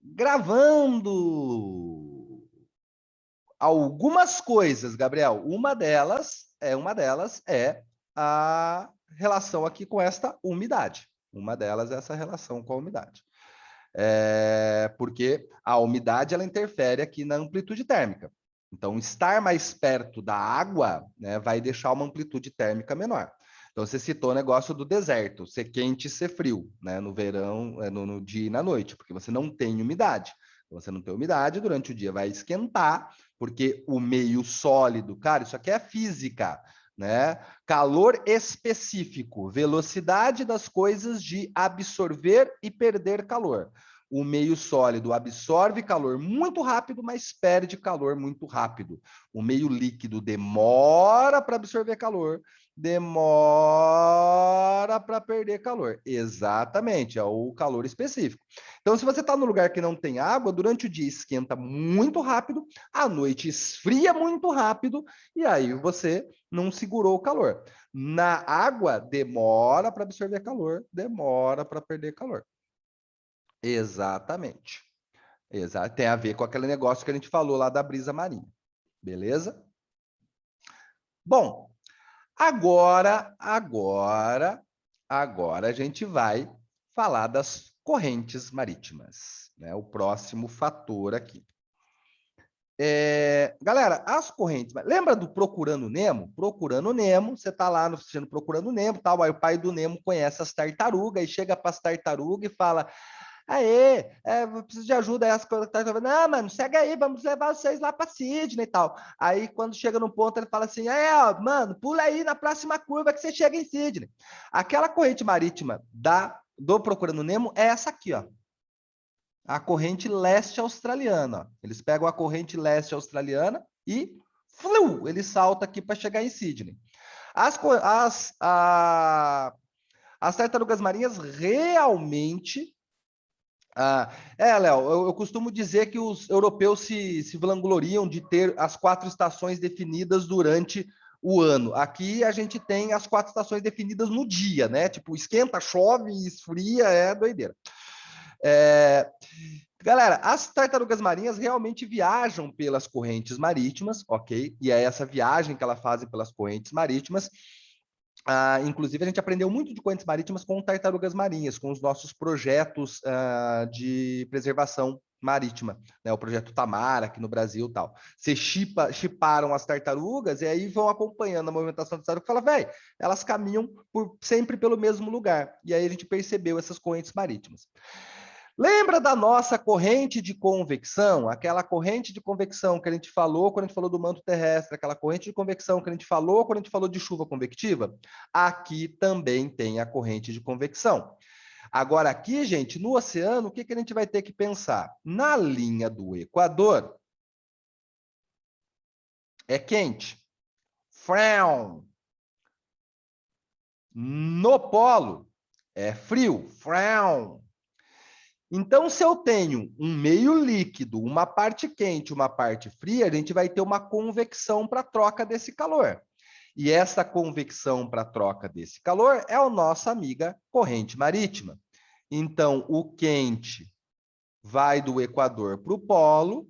gravando algumas coisas, Gabriel. Uma delas é a relação aqui com esta umidade. Uma delas é essa relação com a umidade. Porque a umidade ela interfere aqui na amplitude térmica. Então, estar mais perto da água, né, vai deixar uma amplitude térmica menor. Então, você citou o negócio do deserto, ser quente e ser frio, né, no verão, no dia e na noite, porque você não tem umidade. Então, você não tem umidade, durante o dia vai esquentar, porque o meio sólido, cara, isso aqui é física, né? Calor específico, velocidade das coisas de absorver e perder calor. O meio sólido absorve calor muito rápido, mas perde calor muito rápido. O meio líquido demora para absorver calor, demora para perder calor. Exatamente, é o calor específico. Então, se você está no lugar que não tem água, durante o dia esquenta muito rápido, à noite esfria muito rápido, e aí você não segurou o calor. Na água, demora para absorver calor, demora para perder calor. Exatamente. Tem a ver com aquele negócio que a gente falou lá da brisa marinha. Beleza? Bom, agora a gente vai falar das correntes marítimas, né? O próximo fator aqui. Galera, as correntes. Lembra do Procurando Nemo? Procurando Nemo, você tá lá assistindo Procurando Nemo, tal. Aí o pai do Nemo conhece as tartarugas e chega para as tartarugas e fala: Aê, eu preciso de ajuda. Aí as coisas tá falando: não, mano, segue aí, vamos levar vocês lá para Sydney e tal. Aí quando chega no ponto, ele fala assim: ó, mano, pula aí na próxima curva que você chega em Sydney. Aquela corrente marítima do Procurando Nemo é essa aqui, ó. A corrente leste australiana. Eles pegam a corrente leste australiana e ele salta aqui para chegar em Sydney. As tartarugas marinhas realmente. Léo, eu costumo dizer que os europeus se vangloriam de ter as 4 estações definidas durante o ano. Aqui a gente tem as 4 estações definidas no dia, né? Tipo, esquenta, chove, esfria, é doideira. Galera, as tartarugas marinhas realmente viajam pelas correntes marítimas, ok? E é essa viagem que elas fazem pelas correntes marítimas. Inclusive, a gente aprendeu muito de correntes marítimas com tartarugas marinhas, com os nossos projetos de preservação marítima, né? O projeto Tamara aqui no Brasil e tal. Você chiparam as tartarugas e aí vão acompanhando a movimentação das tartarugas e fala, velho, elas caminham sempre pelo mesmo lugar. E aí a gente percebeu essas correntes marítimas. Lembra da nossa corrente de convecção? Aquela corrente de convecção que a gente falou quando a gente falou do manto terrestre, aquela corrente de convecção que a gente falou quando a gente falou de chuva convectiva? Aqui também tem a corrente de convecção. Agora, aqui, gente, no oceano, o que a gente vai ter que pensar? Na linha do Equador, é quente. Frown. No polo, é frio. Frown. Então, se eu tenho um meio líquido, uma parte quente, uma parte fria, a gente vai ter uma convecção para a troca desse calor. E essa convecção para a troca desse calor é a nossa amiga corrente marítima. Então, o quente vai do Equador para o polo.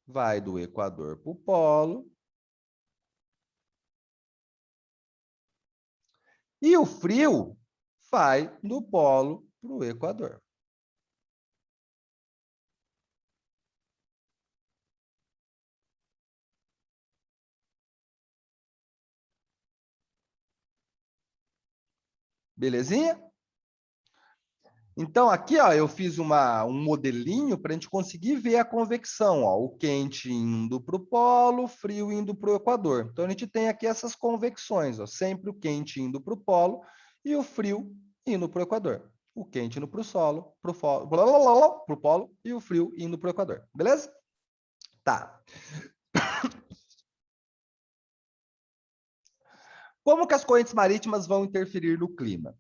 Vai do Equador para o polo. E o frio vai do polo para o Equador. Belezinha? Então, aqui ó, eu fiz um modelinho para a gente conseguir ver a convecção. Ó, o quente indo para o polo, o frio indo para o Equador. Então, a gente tem aqui essas convecções. Ó, sempre o quente indo para o polo e o frio indo para o Equador. O quente indo para o solo, para o polo e o frio indo para o Equador. Beleza? Tá. Como que as correntes marítimas vão interferir no clima?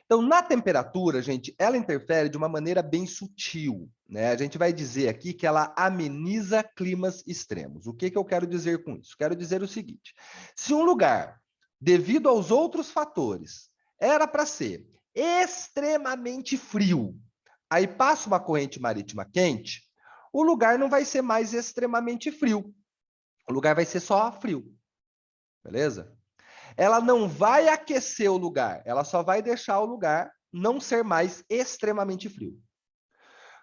Então, na temperatura, gente, ela interfere de uma maneira bem sutil, né? A gente vai dizer aqui que ela ameniza climas extremos. O que eu quero dizer com isso? Quero dizer o seguinte: se um lugar devido aos outros fatores, era para ser extremamente frio, aí passa uma corrente marítima quente, o lugar não vai ser mais extremamente frio. O lugar vai ser só frio. Beleza? Ela não vai aquecer o lugar, ela só vai deixar o lugar não ser mais extremamente frio.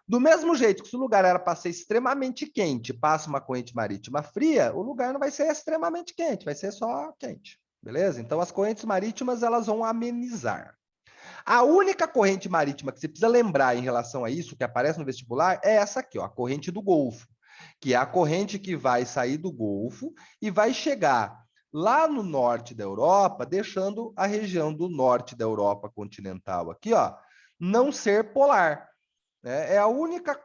Do mesmo jeito que se o lugar era para ser extremamente quente, passa uma corrente marítima fria, o lugar não vai ser extremamente quente, vai ser só quente. Beleza? Então as correntes marítimas elas vão amenizar. A única corrente marítima que você precisa lembrar em relação a isso, que aparece no vestibular, é essa aqui, ó, a corrente do Golfo, que é a corrente que vai sair do Golfo e vai chegar lá no norte da Europa, deixando a região do norte da Europa continental aqui, ó, não ser polar. Né? É a única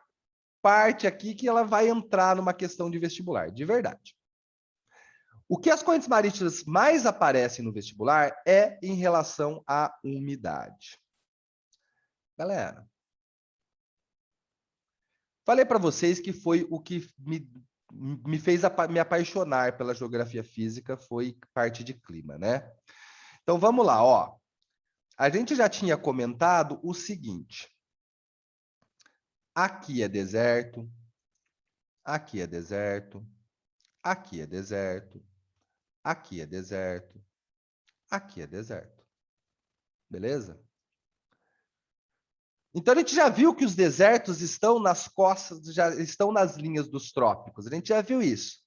parte aqui que ela vai entrar numa questão de vestibular, de verdade. O que as correntes marítimas mais aparecem no vestibular é em relação à umidade. Galera, falei para vocês que foi o que me fez me apaixonar pela geografia física, foi parte de clima, né? Então vamos lá, ó. A gente já tinha comentado o seguinte: aqui é deserto, aqui é deserto, aqui é deserto, aqui é deserto, aqui é deserto. Beleza? Então a gente já viu que os desertos estão nas costas, já estão nas linhas dos trópicos. A gente já viu isso.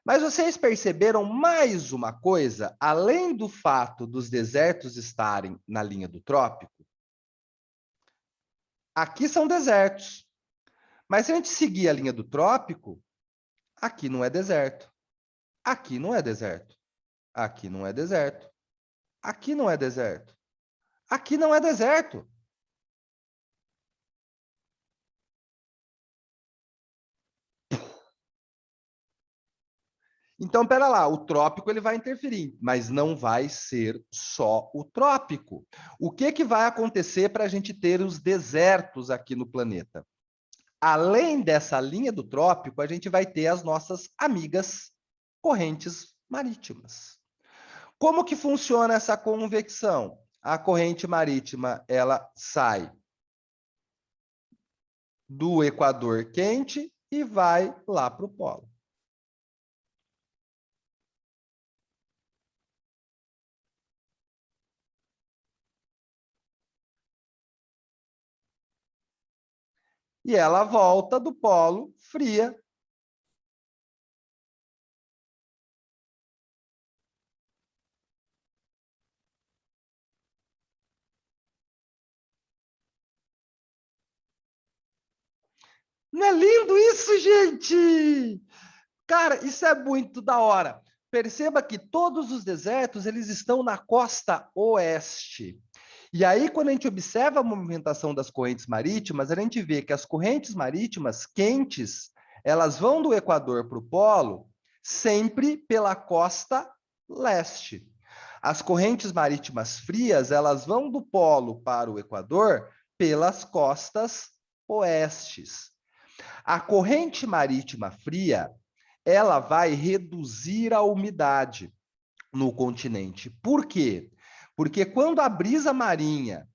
Mas vocês perceberam mais uma coisa, além do fato dos desertos estarem na linha do trópico? Aqui são desertos. Mas se a gente seguir a linha do trópico, aqui não é deserto. Aqui não é deserto. Aqui não é deserto. Aqui não é deserto. Aqui não é deserto. Então, pera lá, o trópico ele vai interferir, mas não vai ser só o trópico. O que, que vai acontecer para a gente ter os desertos aqui no planeta? Além dessa linha do trópico, a gente vai ter as nossas amigas correntes marítimas. Como que funciona essa convecção? A corrente marítima, ela sai do Equador quente e vai lá para o polo. E ela volta do polo fria. Não é lindo isso, gente? Cara, isso é muito da hora. Perceba que todos os desertos, eles estão na costa oeste. E aí, quando a gente observa a movimentação das correntes marítimas, a gente vê que as correntes marítimas quentes, elas vão do Equador para o polo sempre pela costa leste. As correntes marítimas frias, elas vão do polo para o Equador pelas costas oestes. A corrente marítima fria, ela vai reduzir a umidade no continente. Por quê? Porque quando a brisa marinha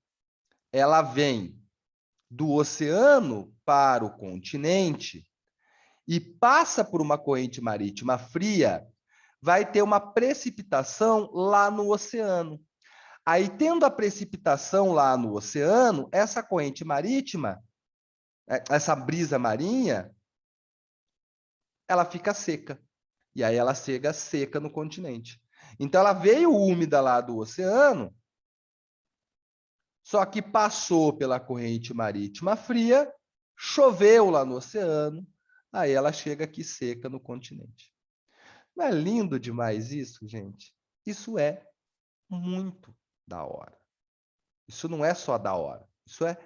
ela vem do oceano para o continente e passa por uma corrente marítima fria, vai ter uma precipitação lá no oceano. Aí, tendo a precipitação lá no oceano, essa corrente marítima, essa brisa marinha, ela fica seca. E aí ela chega seca no continente. Então ela veio úmida lá do oceano, só que passou pela corrente marítima fria, choveu lá no oceano, aí ela chega aqui seca no continente. Não é lindo demais isso, gente? Isso é muito da hora. Isso não é só da hora, isso é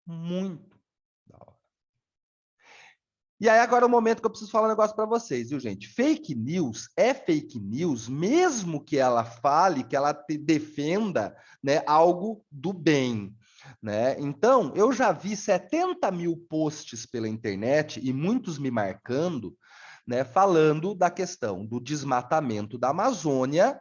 muito da hora. E aí agora é o momento que eu preciso falar um negócio para vocês, viu, gente? Fake news é fake news, mesmo que ela fale, que ela defenda, né, algo do bem. Né? Então, eu já vi 70 mil posts pela internet, e muitos me marcando, né, falando da questão do desmatamento da Amazônia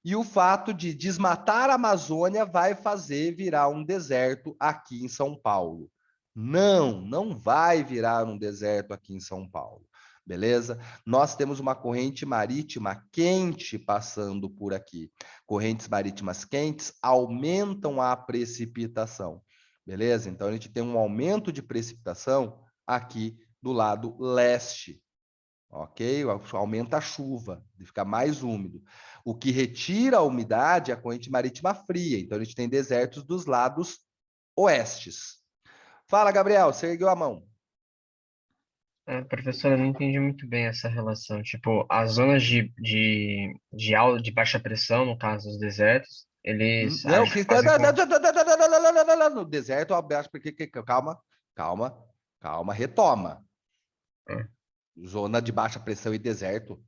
E o fato de desmatar a Amazônia vai fazer virar um deserto aqui em São Paulo. Não, não vai virar um deserto aqui em São Paulo. Beleza? Nós temos uma corrente marítima quente passando por aqui. Correntes marítimas quentes aumentam a precipitação. Beleza? Então a gente tem um aumento de precipitação aqui do lado leste. Ok? Aumenta a chuva, fica mais úmido. O que retira a umidade é a corrente marítima fria. Então, a gente tem desertos dos lados oestes. Fala, Gabriel, você ergueu a mão. Professor, eu não entendi muito bem essa relação. Tipo, as zonas de baixa pressão, no caso dos desertos, eles Não, que... fazem com. No deserto, abaixo, porque... Calma, calma, calma, retoma. Ah, Zona de baixa pressão e deserto. O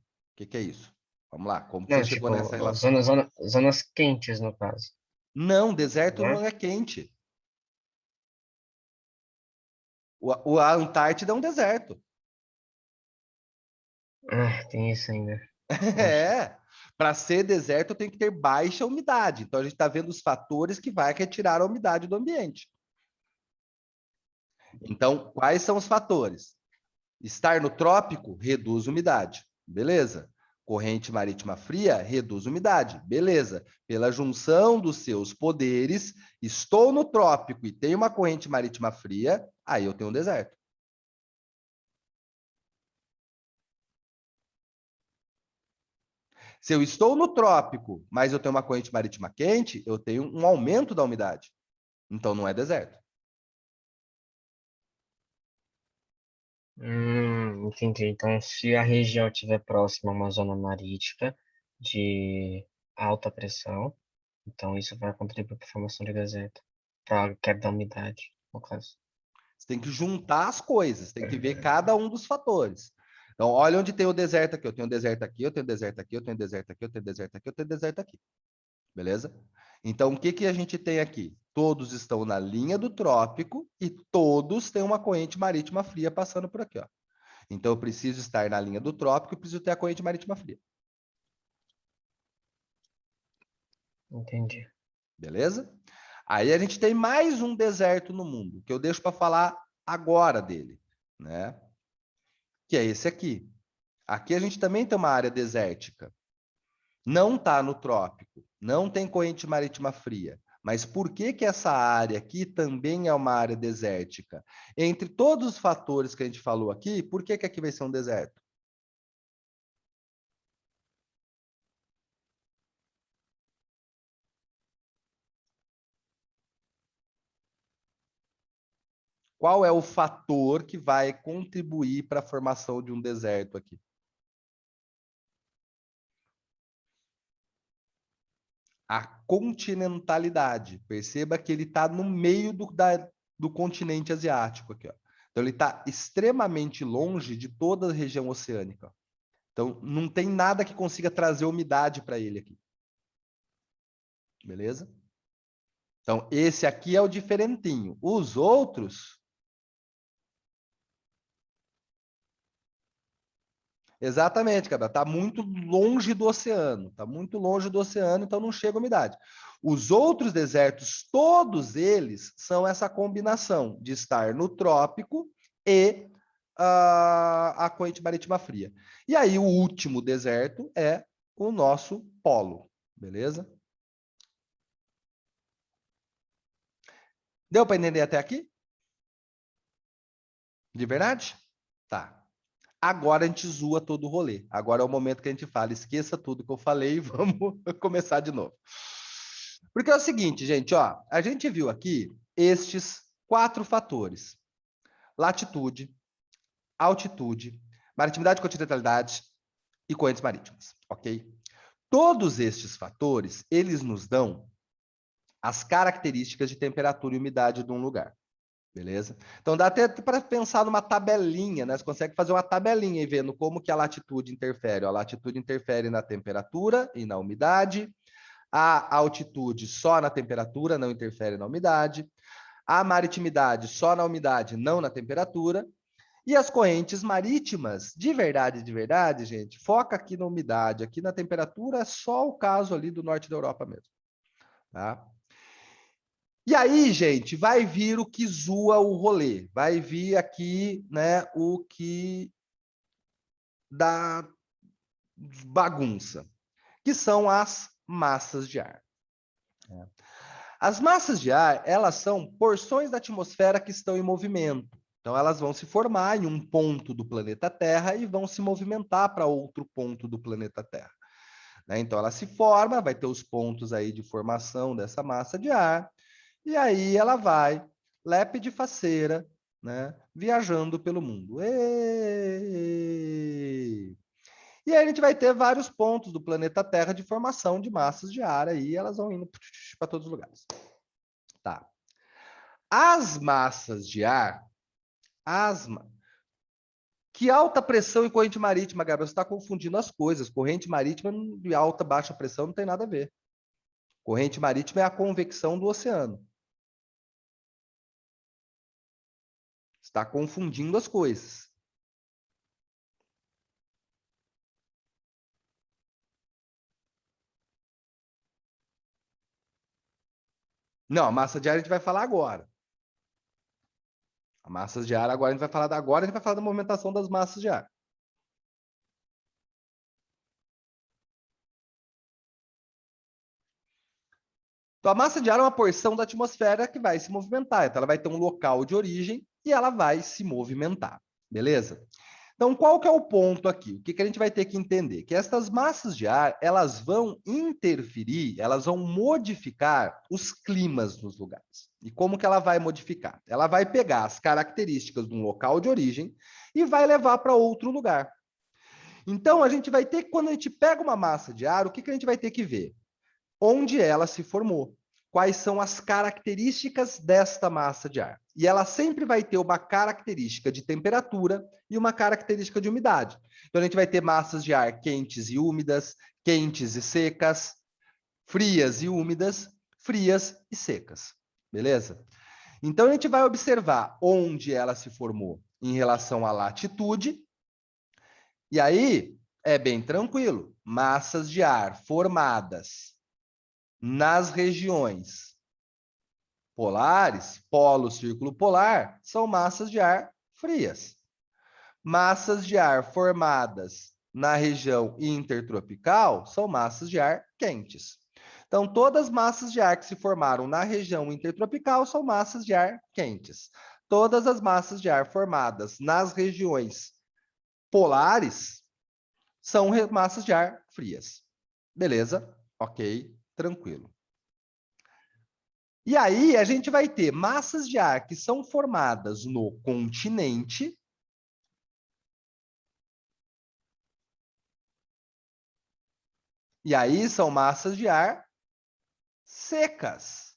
que é isso? Vamos lá, como que você não, chegou nessa tipo, relação? zonas quentes, no caso, Não, deserto não né? é quente. A Antártida é um deserto. Tem isso ainda. Poxa. É, para ser deserto tem que ter baixa umidade. Então a gente está vendo os fatores que vai retirar a umidade do ambiente. Então, quais são os fatores? Estar no trópico reduz umidade, beleza? Corrente marítima fria reduz umidade, beleza? Pela junção dos seus poderes, estou no trópico e tenho uma corrente marítima fria, aí eu tenho um deserto. Se eu estou no trópico, mas eu tenho uma corrente marítima quente, eu tenho um aumento da umidade. Então não é deserto. Entendi. Então, se a região estiver próxima a uma zona marítima de alta pressão, então isso vai contribuir para a formação de deserto, para a queda da umidade, no caso. Você tem que juntar as coisas, tem que ver cada um dos fatores. Então, olha onde tem o deserto aqui. Eu tenho deserto aqui, eu tenho deserto aqui, eu tenho deserto aqui, eu tenho deserto aqui, eu tenho deserto aqui. Beleza? Então, o que, que a gente tem aqui? Todos estão na linha do trópico e todos têm uma corrente marítima fria passando por aqui. Ó. Então, eu preciso estar na linha do trópico e preciso ter a corrente marítima fria. Entendi. Beleza? Aí a gente tem mais um deserto no mundo, que eu deixo para falar agora dele, né? Que é esse aqui. Aqui a gente também tem uma área desértica. Não está no trópico, não tem corrente marítima fria. Mas por que que essa área aqui também é uma área desértica? Entre todos os fatores que a gente falou aqui, por que que aqui vai ser um deserto? Qual é o fator que vai contribuir para a formação de um deserto aqui? A continentalidade. Perceba que ele está no meio do continente asiático aqui, ó. Então ele está extremamente longe de toda a região oceânica. Então não tem nada que consiga trazer umidade para ele aqui. Beleza? Então esse aqui é o diferentinho. Os outros, exatamente, cara, tá muito longe do oceano, tá muito longe do oceano, então não chega umidade. Os outros desertos, todos eles são essa combinação de estar no trópico e a corrente marítima fria. E aí o último deserto é o nosso polo, beleza? Deu para entender até aqui? De verdade? Tá. Agora a gente zoa todo o rolê. Agora é o momento que a gente fala, esqueça tudo que eu falei e vamos começar de novo. Porque é o seguinte, gente, ó, a gente viu aqui estes 4 fatores: latitude, altitude, maritimidade e continentalidade e correntes marítimas, ok? Todos estes fatores, eles nos dão as características de temperatura e umidade de um lugar. Beleza? Então dá até para pensar numa tabelinha, né? Você consegue fazer uma tabelinha e vendo como que a latitude interfere. A latitude interfere na temperatura e na umidade. A altitude só na temperatura, não interfere na umidade. A maritimidade só na umidade, não na temperatura. E as correntes marítimas, de verdade, gente, foca aqui na umidade, aqui na temperatura, é só o caso ali do norte da Europa mesmo. Tá? E aí, gente, vai vir o que zoa o rolê. Vai vir aqui, né, o que dá bagunça, que são as massas de ar. As massas de ar, elas são porções da atmosfera que estão em movimento. Então, elas vão se formar em um ponto do planeta Terra e vão se movimentar para outro ponto do planeta Terra. Né? Então, ela se forma, vai ter os pontos aí de formação dessa massa de ar, e aí ela vai, lépide faceira, né, viajando pelo mundo. E aí a gente vai ter vários pontos do planeta Terra de formação de massas de ar aí, elas vão indo para todos os lugares. Tá. As massas de ar, que alta pressão e corrente marítima, Gabriel? Você está confundindo as coisas. Corrente marítima e alta, baixa pressão não tem nada a ver. Corrente marítima é a convecção do oceano. Está confundindo as coisas. Não, a massa de ar a gente vai falar agora. A massas de ar agora a gente vai falar agora, a gente vai falar da movimentação das massas de ar. Então, a massa de ar é uma porção da atmosfera que vai se movimentar. Então, ela vai ter um local de origem e ela vai se movimentar. Beleza? Então, qual que é o ponto aqui? O que, que a gente vai ter que entender? Que essas massas de ar, elas vão interferir, elas vão modificar os climas nos lugares. E como que ela vai modificar? Ela vai pegar as características de um local de origem e vai levar para outro lugar. Então, a gente vai ter, quando a gente pega uma massa de ar, o que, que a gente vai ter que ver? Onde ela se formou. Quais são as características desta massa de ar? E ela sempre vai ter uma característica de temperatura e uma característica de umidade. Então, a gente vai ter massas de ar quentes e úmidas, quentes e secas, frias e úmidas, frias e secas. Beleza? Então, a gente vai observar onde ela se formou em relação à latitude. E aí, é bem tranquilo. Massas de ar formadas nas regiões polares, polo, círculo polar, são massas de ar frias. Massas de ar formadas na região intertropical são massas de ar quentes. Então, todas as massas de ar que se formaram na região intertropical são massas de ar quentes. Todas as massas de ar formadas nas regiões polares são massas de ar frias. Beleza? Ok, tranquilo. E aí a gente vai ter massas de ar que são formadas no continente. E aí são massas de ar secas.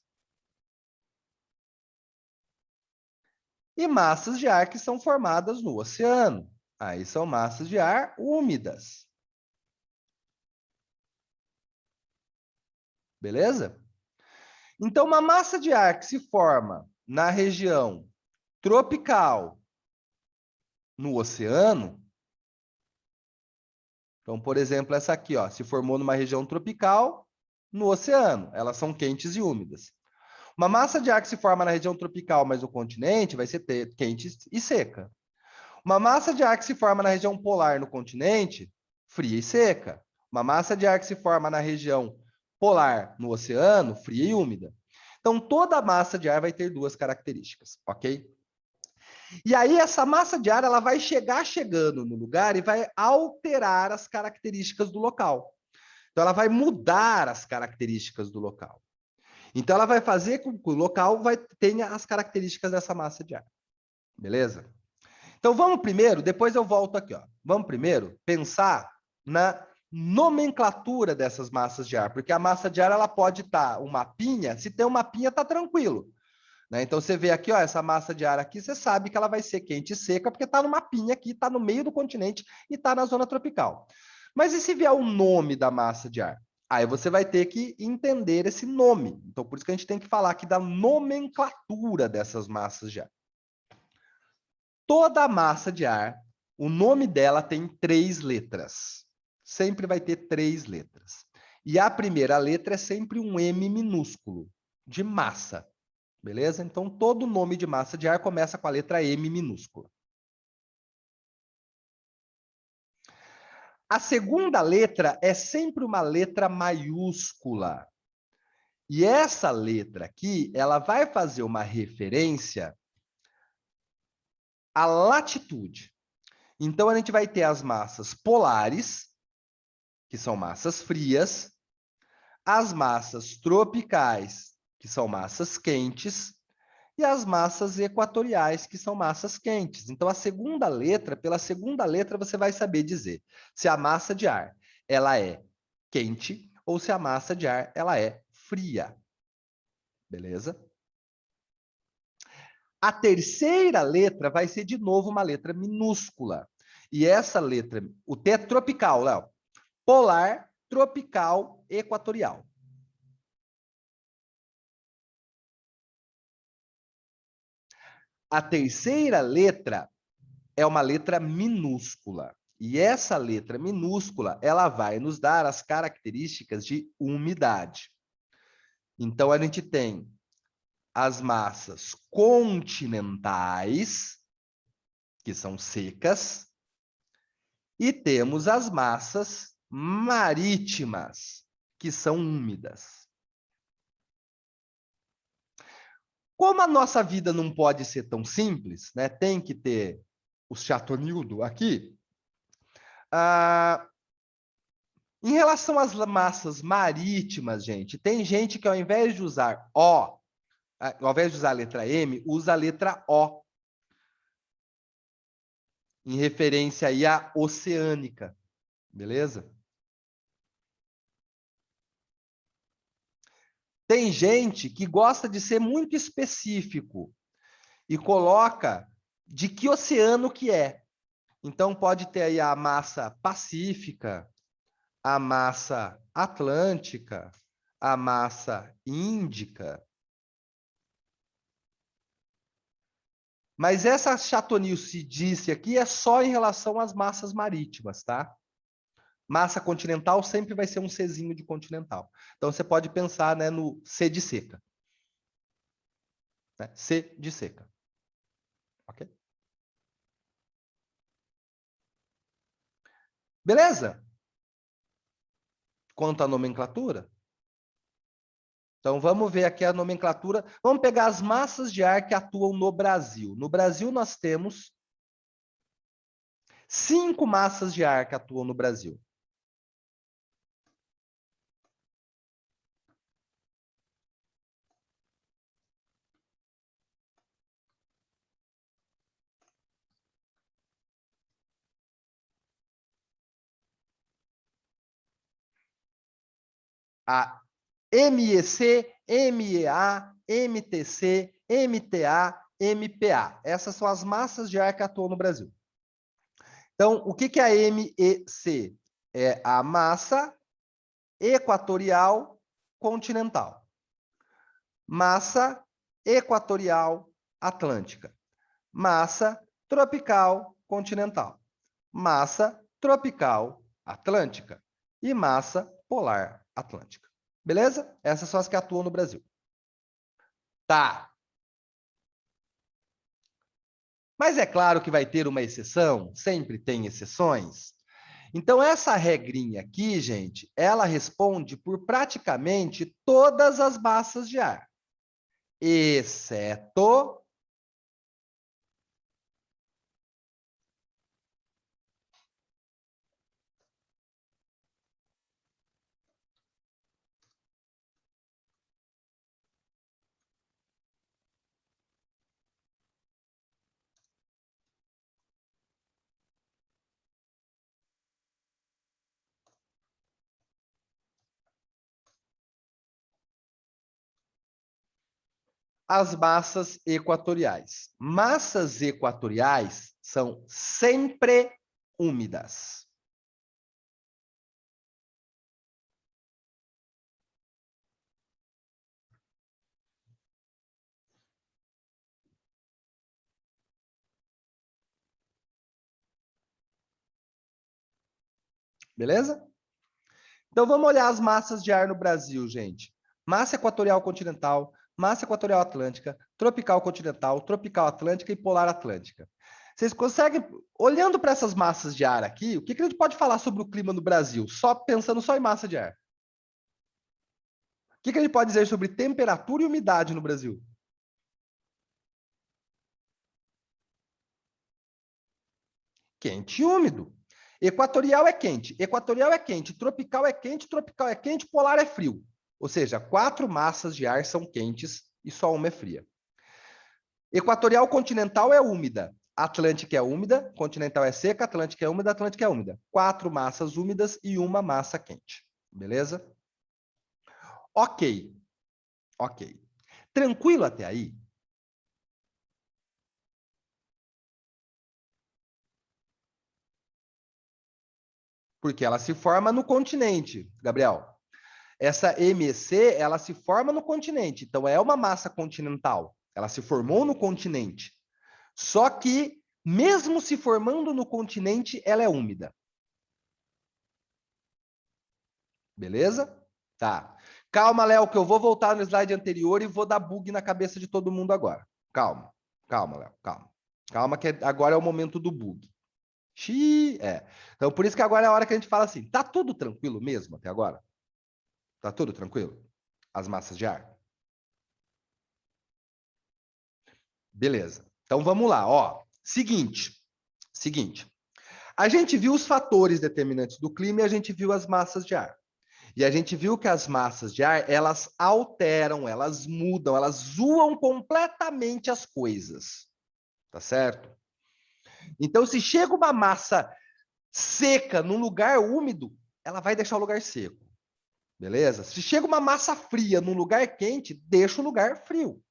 E massas de ar que são formadas no oceano. Aí são massas de ar úmidas. Beleza? Então, uma massa de ar que se forma na região tropical, no oceano. Então, por exemplo, essa aqui, ó, se formou numa região tropical, no oceano. Elas são quentes e úmidas. Uma massa de ar que se forma na região tropical, mas no continente, vai ser quente e seca. Uma massa de ar que se forma na região polar no continente, fria e seca. Uma massa de ar que se forma na região polar no oceano, fria e úmida. Então, toda massa de ar vai ter duas características, ok? E aí, essa massa de ar ela vai chegando no lugar e vai alterar as características do local. Então, ela vai mudar as características do local. Então, ela vai fazer com que o local tenha as características dessa massa de ar. Beleza? Então, vamos primeiro, depois eu volto aqui. Ó. Vamos primeiro pensar na nomenclatura dessas massas de ar, porque a massa de ar ela pode estar uma pinha, se tem uma pinha, está tranquilo. Né? Então, você vê aqui, ó, essa massa de ar aqui, você sabe que ela vai ser quente e seca, porque está numa pinha aqui, está no meio do continente e está na zona tropical. Mas e se vier o nome da massa de ar? Aí você vai ter que entender esse nome. Então, por isso que a gente tem que falar aqui da nomenclatura dessas massas de ar. toda a massa de ar, o nome dela tem 3 letras. Sempre vai ter 3 letras. E a primeira letra é sempre um M minúsculo, de massa. Beleza? Então, todo nome de massa de ar começa com a letra M minúscula. A segunda letra é sempre uma letra maiúscula. E essa letra aqui, ela vai fazer uma referência à latitude. Então, a gente vai ter as massas polares, que são massas frias, as massas tropicais, que são massas quentes, e as massas equatoriais, que são massas quentes. Então, a segunda letra, pela segunda letra, você vai saber dizer se a massa de ar ela é quente ou se a massa de ar ela é fria. Beleza? A terceira letra vai ser, de novo, uma letra minúscula. E essa letra, o T é tropical, Léo. Polar, tropical, equatorial. A terceira letra é uma letra minúscula. E essa letra minúscula, ela vai nos dar as características de umidade. Então, a gente tem as massas continentais, que são secas, e temos as massas marítimas, que são úmidas. Como a nossa vida não pode ser tão simples, né? Tem que ter o chatonildo aqui. Em relação às massas marítimas, gente, tem gente que ao invés de usar O, ao invés de usar a letra M, usa a letra O, em referência aí à oceânica, beleza? Tem gente que gosta de ser muito específico e coloca de que oceano que é. Então pode ter aí a massa pacífica, a massa atlântica, a massa índica. Mas essa chatonilcidice aqui é só em relação às massas marítimas, tá? Massa continental sempre vai ser um Czinho de continental. Então você pode pensar, né, no C de seca. Né? C de seca. Ok? Beleza? Quanto à nomenclatura? Então vamos ver aqui a nomenclatura. Vamos pegar as massas de ar que atuam no Brasil. No Brasil nós temos 5 massas de ar que atuam no Brasil. A MEC, MEA, MTC, MTA, MPA. Essas são as massas de ar que atuam no Brasil. Então, o que é a MEC? É a massa equatorial continental. Massa equatorial atlântica. Massa tropical continental. Massa tropical atlântica. E massa polar atlântica. Beleza? Essas são as que atuam no Brasil. Tá. Mas é claro que vai ter uma exceção, sempre tem exceções. Então, essa regrinha aqui, gente, ela responde por praticamente todas as massas de ar, exceto as massas equatoriais. Massas equatoriais são sempre úmidas. Beleza? Então, vamos olhar as massas de ar no Brasil, gente. Massa equatorial continental, massa equatorial atlântica, tropical continental, tropical atlântica e polar atlântica. Vocês conseguem, olhando para essas massas de ar aqui, o que a gente pode falar sobre o clima no Brasil? Só pensando só em massa de ar. O que a gente pode dizer sobre temperatura e umidade no Brasil? Quente e úmido. Equatorial é quente, tropical é quente, polar é frio. Ou seja, 4 massas de ar são quentes e só uma é fria. Equatorial continental é úmida, atlântica é úmida, continental é seca, atlântica é úmida, atlântica é úmida. 4 massas úmidas e uma massa quente. Beleza? Ok. Ok. Tranquilo até aí? Porque ela se forma no continente, Gabriel. Essa MEC, ela se forma no continente, então é uma massa continental. Ela se formou no continente. Só que, mesmo se formando no continente, ela é úmida. Beleza? Tá. Calma, Léo, que eu vou voltar no slide anterior e vou dar bug na cabeça de todo mundo agora. Calma. Calma, Léo, calma. Calma que agora é o momento do bug. Xiii, é. Então, por isso que agora é a hora que a gente fala assim, tá tudo tranquilo mesmo até agora? Tá tudo tranquilo? As massas de ar? Beleza. Então, vamos lá, ó. Seguinte. A gente viu os fatores determinantes do clima e a gente viu as massas de ar. E a gente viu que as massas de ar, elas alteram, elas mudam, elas zoam completamente as coisas. Tá certo? Então, se chega uma massa seca num lugar úmido, ela vai deixar o lugar seco. Beleza? Se chega uma massa fria num lugar quente, deixa o lugar frio.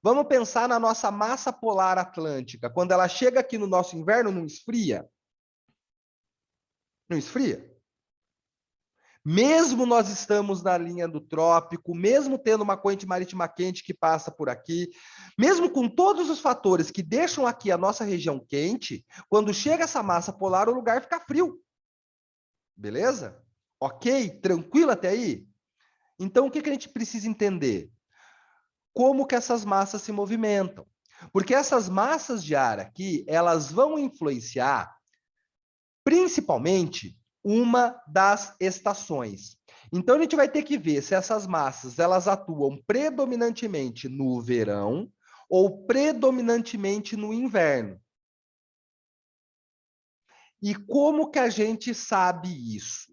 Vamos pensar na nossa massa polar atlântica. Quando ela chega aqui no nosso inverno, não esfria? Não esfria? Mesmo nós estamos na linha do trópico, mesmo tendo uma corrente marítima quente que passa por aqui, mesmo com todos os fatores que deixam aqui a nossa região quente, quando chega essa massa polar, o lugar fica frio. Beleza? Ok? Tranquilo até aí? Então, o que a gente precisa entender? Como que essas massas se movimentam? Porque essas massas de ar aqui, elas vão influenciar principalmente uma das estações. Então a gente vai ter que ver se essas massas elas atuam predominantemente no verão ou predominantemente no inverno. E como que a gente sabe isso?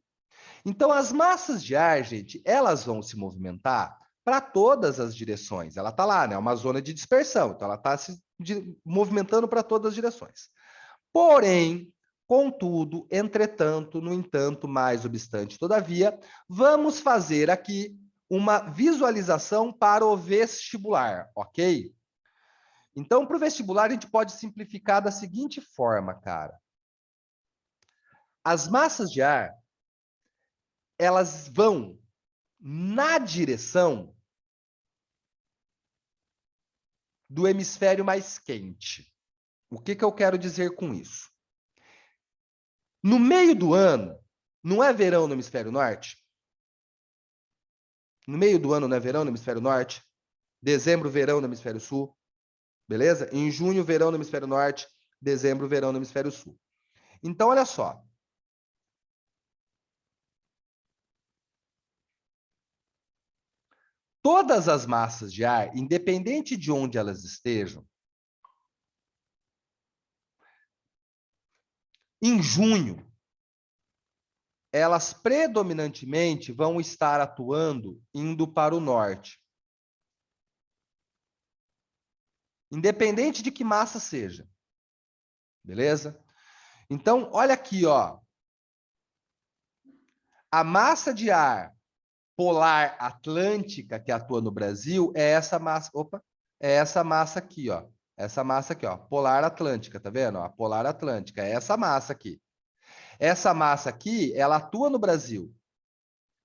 Então as massas de ar, gente, elas vão se movimentar para todas as direções. Ela está lá, né? É uma zona de dispersão, então ela está se movimentando para todas as direções. Porém, contudo, entretanto, no entanto, mais obstante, todavia, vamos fazer aqui uma visualização para o vestibular, ok? Então, para o vestibular, a gente pode simplificar da seguinte forma, cara. As massas de ar, elas vão na direção do hemisfério mais quente. O que eu quero dizer com isso? No meio do ano, não é verão no hemisfério norte? No meio do ano não é verão no hemisfério norte? Dezembro, verão no hemisfério sul. Beleza? Em junho, verão no hemisfério norte. Dezembro, verão no hemisfério sul. Então, olha só. Todas as massas de ar, independente de onde elas estejam, em junho, elas predominantemente vão estar atuando indo para o norte. Independente de que massa seja. Beleza? Então, olha aqui, ó. A massa de ar polar atlântica que atua no Brasil é essa massa. Opa, é essa massa aqui, ó. Essa massa aqui, ó. Polar atlântica, tá vendo? A polar atlântica é essa massa aqui. Essa massa aqui, ela atua no Brasil.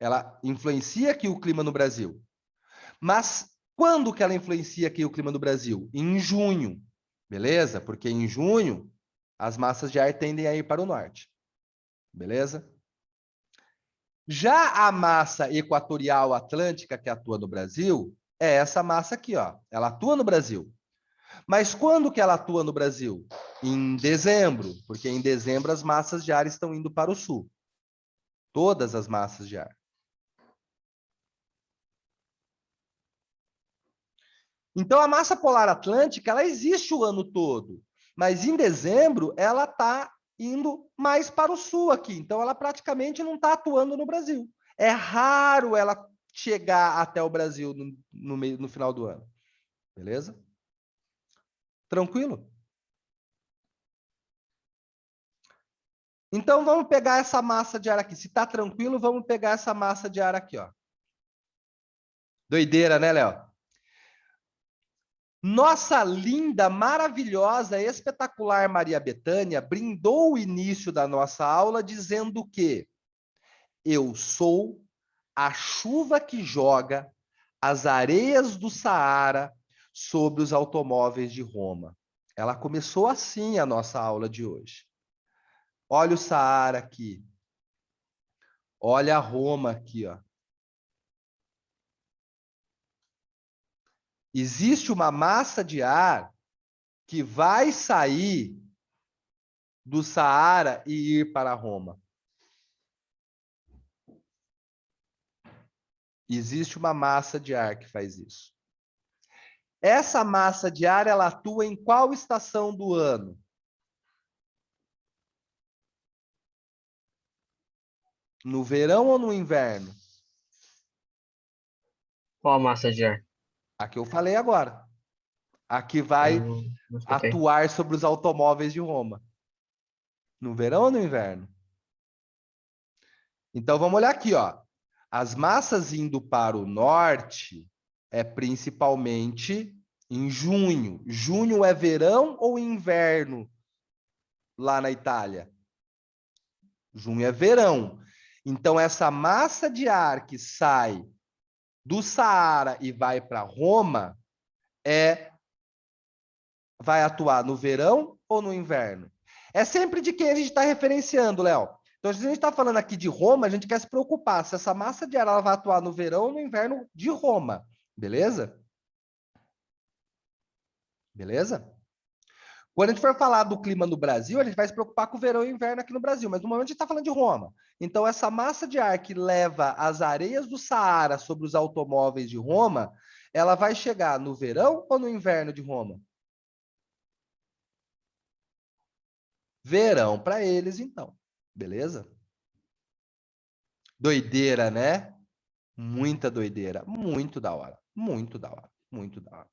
Ela influencia aqui o clima no Brasil. Mas quando que ela influencia aqui o clima no Brasil? Em junho, beleza? Porque em junho as massas de ar tendem a ir para o norte. Beleza? Já a massa equatorial atlântica que atua no Brasil é essa massa aqui, ó. Ela atua no Brasil. Mas quando que ela atua no Brasil? Em dezembro, porque em dezembro as massas de ar estão indo para o sul. Todas as massas de ar. Então a massa polar atlântica, ela existe o ano todo, mas em dezembro ela está indo mais para o sul aqui. Então ela praticamente não está atuando no Brasil. É raro ela chegar até o Brasil no final do ano. Beleza? Tranquilo? Então vamos pegar essa massa de ar aqui. Se está tranquilo, vamos pegar essa massa de ar aqui, ó. Doideira, né, Léo? Nossa linda, maravilhosa, espetacular Maria Bethânia brindou o início da nossa aula dizendo que eu sou a chuva que joga as areias do Saara sobre os automóveis de Roma. Ela começou assim a nossa aula de hoje. Olha o Saara aqui. Olha a Roma aqui, ó. Existe uma massa de ar que vai sair do Saara e ir para Roma. Existe uma massa de ar que faz isso. Essa massa de ar, ela atua em qual estação do ano? No verão ou no inverno? Qual a massa de ar? A que eu falei agora. A que vai Não escutei. atuar sobre os automóveis de Roma. No verão ou no inverno? Então vamos olhar aqui, ó. As massas indo para o norte é principalmente em junho. Junho é verão ou inverno lá na Itália? Junho é verão. Então essa massa de ar que sai do Saara e vai para Roma vai atuar no verão ou no inverno? É sempre de quem a gente está referenciando, Léo. Então, se a gente está falando aqui de Roma, a gente quer se preocupar se essa massa de ar ela vai atuar no verão ou no inverno de Roma. Beleza? Beleza? Quando a gente for falar do clima no Brasil, a gente vai se preocupar com o verão e o inverno aqui no Brasil, mas no momento a gente está falando de Roma. Então, essa massa de ar que leva as areias do Saara sobre os automóveis de Roma, ela vai chegar no verão ou no inverno de Roma? Verão para eles, então. Beleza? Doideira, né? Muita doideira. Muito da hora. Muito da hora. Muito da hora.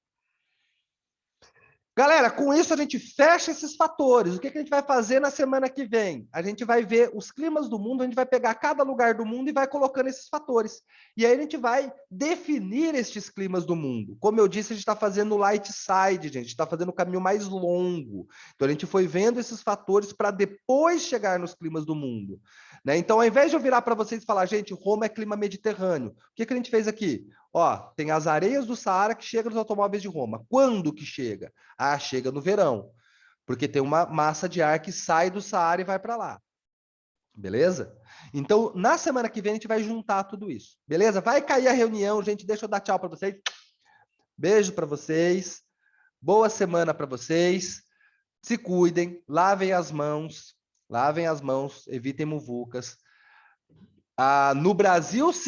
Galera, com isso a gente fecha esses fatores. O que a gente vai fazer na semana que vem? A gente vai ver os climas do mundo, a gente vai pegar cada lugar do mundo e vai colocando esses fatores. E aí a gente vai definir estes climas do mundo. Como eu disse, a gente está fazendo o light side, gente. A gente está fazendo o caminho mais longo. Então a gente foi vendo esses fatores para depois chegar nos climas do mundo. Né? Então, ao invés de eu virar para vocês e falar, gente, Roma é clima mediterrâneo. O que a gente fez aqui? Ó, tem as areias do Saara que chegam nos automóveis de Roma. Quando que chega? Ah, chega no verão, porque tem uma massa de ar que sai do Saara e vai para lá. Beleza? Então, na semana que vem, a gente vai juntar tudo isso. Beleza? Vai cair a reunião, gente. Deixa eu dar tchau para vocês. Beijo para vocês. Boa semana para vocês. Se cuidem, lavem as mãos. Lavem as mãos, evitem muvucas. No Brasil, sim.